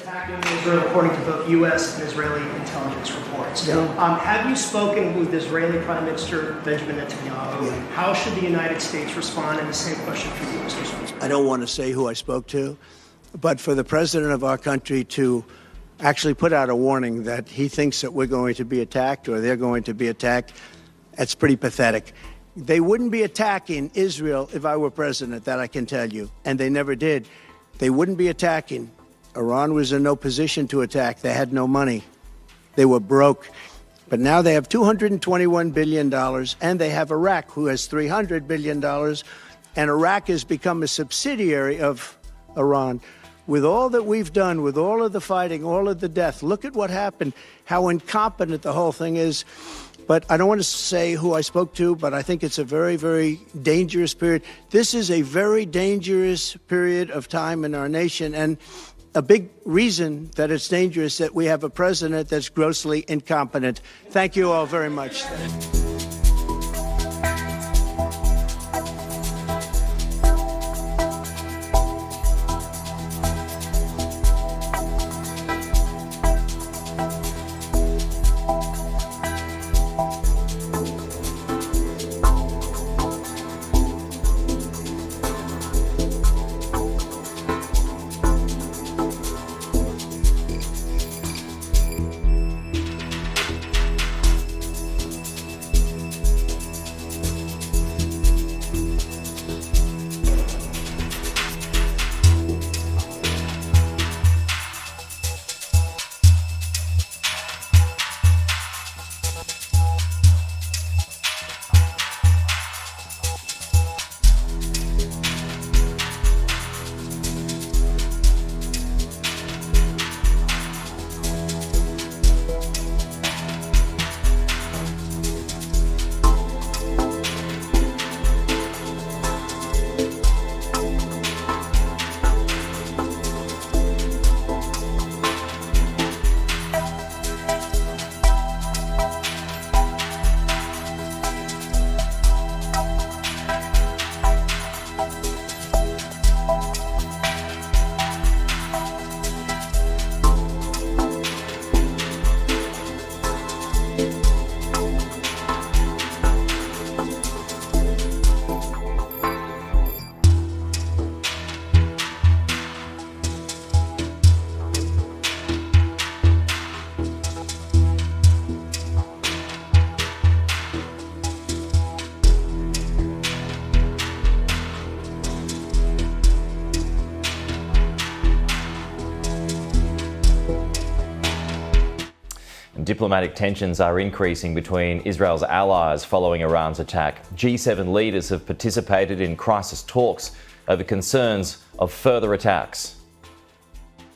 attacking Israel, according to both U.S. and Israeli intelligence reports. Yeah. Have you spoken with Israeli Prime Minister Benjamin Netanyahu? Yeah. How should the United States respond? And the same question for you, Mr. Speaker. I don't want to say who I spoke to, but for the president of our country to actually put out a warning that he thinks that we're going to be attacked or they're going to be attacked, that's pretty pathetic. They wouldn't be attacking Israel if I were president, that I can tell you, and they never did. They wouldn't be attacking. Iran was in no position to attack. They had no money. They were broke. But now they have $221 billion, and they have Iraq, who has $300 billion, and Iraq has become a subsidiary of Iran. With all that we've done, with all of the fighting, all of the death, look at what happened, how incompetent the whole thing is. But I don't want to say who I spoke to, but I think it's a very, very dangerous period. This is a very dangerous period of time in our nation, and a big reason that it's dangerous that we have a president that's grossly incompetent. Thank you all very much. Diplomatic tensions are increasing between Israel's allies following Iran's attack. G7 leaders have participated in crisis talks over concerns of further attacks.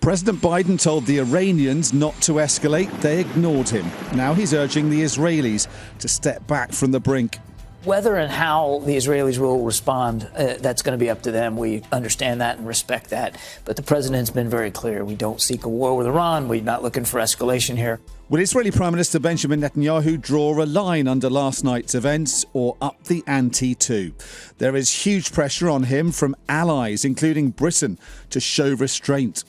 President Biden told the Iranians not to escalate. They ignored him. Now he's urging the Israelis to step back from the brink. Whether and how the Israelis will respond, that's going to be up to them. We understand that and respect that. But the president's been very clear. We don't seek a war with Iran. We're not looking for escalation here. Will Israeli Prime Minister Benjamin Netanyahu draw a line under last night's events or up the ante too? There is huge pressure on him from allies, including Britain, to show restraint.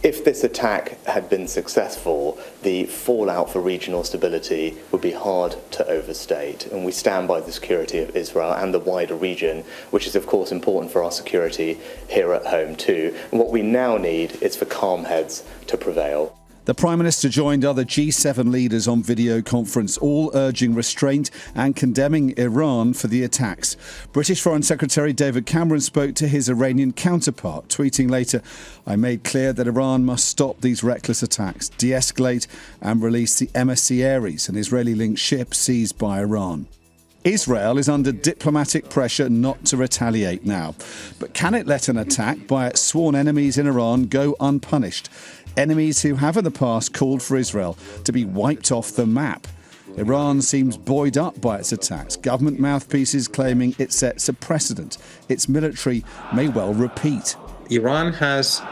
If this attack had been successful, the fallout for regional stability would be hard to overstate. And we stand by the security of Israel and the wider region, which is, of course, important for our security here at home, too. And what we now need is for calm heads to prevail. The Prime Minister joined other G7 leaders on video conference, all urging restraint and condemning Iran for the attacks. British Foreign Secretary David Cameron spoke to his Iranian counterpart, tweeting later, "I made clear that Iran must stop these reckless attacks, de-escalate and release the MSC Ares, an Israeli-linked ship seized by Iran." Israel is under diplomatic pressure not to retaliate now. But can it let an attack by its sworn enemies in Iran go unpunished? Enemies who have in the past called for Israel to be wiped off the map. Iran seems buoyed up by its attacks, government mouthpieces claiming it sets a precedent. Its military may well repeat. Iran has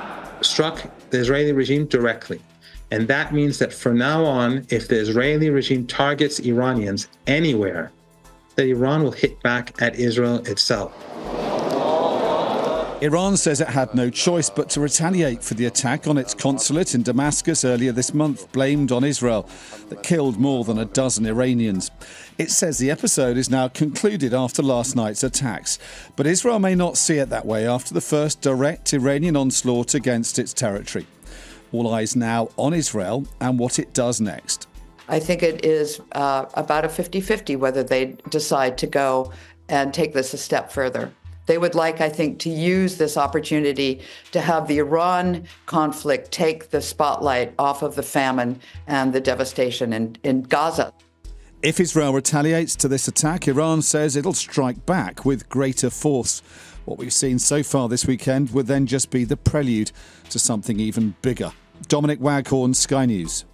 struck the Israeli regime directly. And that means that from now on, if the Israeli regime targets Iranians anywhere, that Iran will hit back at Israel itself. Iran says it had no choice but to retaliate for the attack on its consulate in Damascus earlier this month, blamed on Israel, that killed more than a dozen Iranians. It says the episode is now concluded after last night's attacks, but Israel may not see it that way after the first direct Iranian onslaught against its territory. All eyes now on Israel and what it does next. I think it is about a 50-50 whether they decide to go and take this a step further. They would like, I think, to use this opportunity to have the Iran conflict take the spotlight off of the famine and the devastation in Gaza. If Israel retaliates to this attack, Iran says it'll strike back with greater force. What we've seen so far this weekend would then just be the prelude to something even bigger. Dominic Waghorn, Sky News.